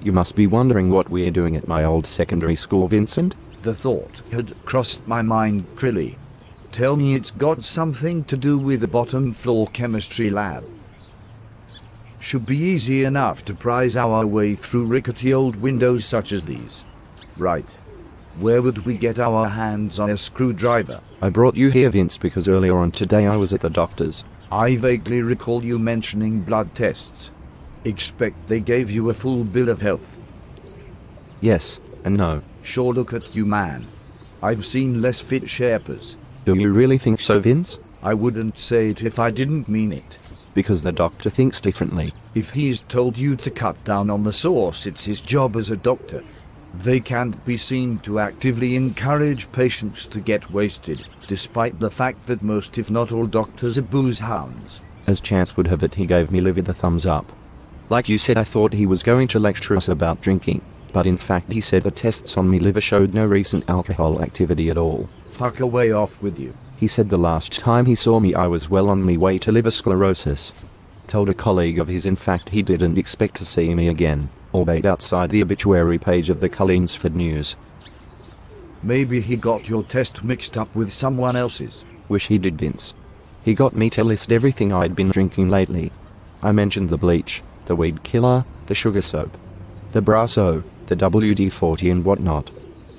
You must be wondering what we're doing at my old secondary school, Vincent. The thought had crossed my mind, Crilly. Tell me it's got something to do with the bottom floor chemistry lab. Should be easy enough to prise our way through rickety old windows such as these. Right. Where would we get our hands on a screwdriver? I brought you here, Vince, because earlier on today I was at the doctor's. I vaguely recall you mentioning blood tests. Expect they gave you a full bill of health. Yes, and no. Sure, look at you, man. I've seen less fit Sherpas. Do you really think so, Vince? I wouldn't say it if I didn't mean it. Because the doctor thinks differently. If he's told you to cut down on the sauce, it's his job as a doctor. They can't be seen to actively encourage patients to get wasted, despite the fact that most if not all doctors are booze hounds. As chance would have it, he gave me livid the thumbs up. Like you said, I thought he was going to lecture us about drinking, but in fact he said the tests on me liver showed no recent alcohol activity at all. Fuck away off with you. He said the last time he saw me I was well on my way to liver sclerosis. Told a colleague of his in fact he didn't expect to see me again, albeit outside the obituary page of the Cullinsford News. Maybe he got your test mixed up with someone else's. Wish he did, Vince. He got me to list everything I'd been drinking lately. I mentioned the bleach, the weed killer, the sugar soap, the Brasso, the WD-40 and whatnot.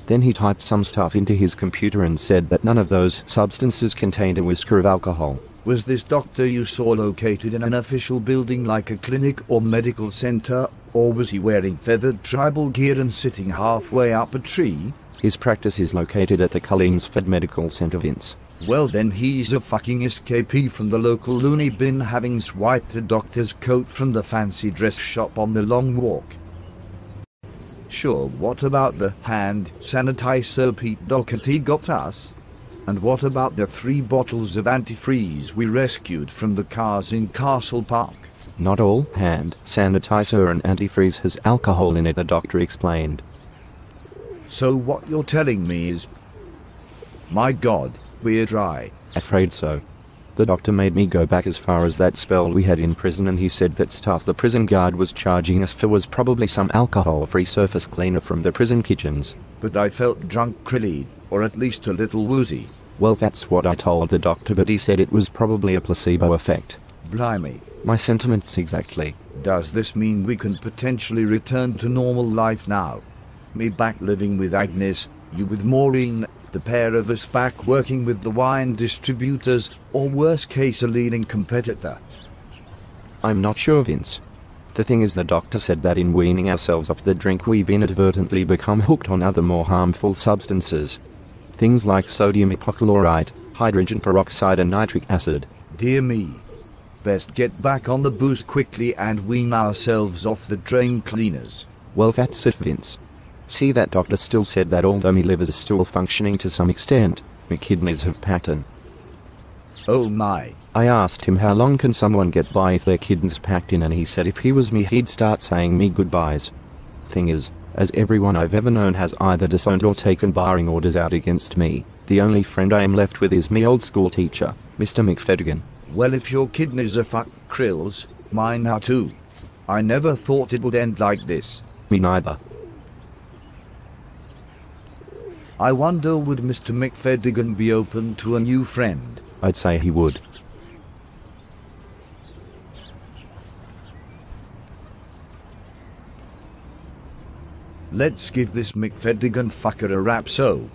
Then he typed some stuff into his computer and said that none of those substances contained a whisker of alcohol. Was this doctor you saw located in an official building like a clinic or medical center, or was he wearing feathered tribal gear and sitting halfway up a tree? His practice is located at the Cullinsford Medical Center, Vince. Well then he's a fucking escapee from the local loony bin, having swiped a doctor's coat from the fancy dress shop on the long walk. Sure, what about the hand sanitizer Pete Doherty got us? And what about the 3 bottles of antifreeze we rescued from the cars in Castle Park? Not all hand sanitizer and antifreeze has alcohol in it, the doctor explained. So what you're telling me is... My God, we're dry. Afraid so. The doctor made me go back as far as that spell we had in prison, and he said that stuff the prison guard was charging us for was probably some alcohol-free surface cleaner from the prison kitchens. But I felt drunk, Crilly, or at least a little woozy. Well, that's what I told the doctor, but he said it was probably a placebo effect. Blimey. My sentiments exactly. Does this mean we can potentially return to normal life now? Me back living with Agnes, you with Maureen, the pair of us back working with the wine distributors, or worst case a leading competitor? I'm not sure, Vince. The thing is, the doctor said that in weaning ourselves off the drink we've inadvertently become hooked on other more harmful substances. Things like sodium hypochlorite, hydrogen peroxide and nitric acid. Dear me. Best get back on the booze quickly and wean ourselves off the drain cleaners. Well, that's it, Vince. See, that doctor still said that although me liver's still functioning to some extent, me kidneys have packed. Oh my. I asked him how long can someone get by if their kidneys packed in, and he said if he was me he'd start saying me goodbyes. Thing is, as everyone I've ever known has either disowned or taken barring orders out against me, the only friend I am left with is me old school teacher, Mr. McFeddigan. Well, if your kidneys are fucked, Krills, mine are too. I never thought it would end like this. Me neither. I wonder, would Mr. McFeddigan be open to a new friend? I'd say he would. Let's give this McFeddigan fucker a rap. So,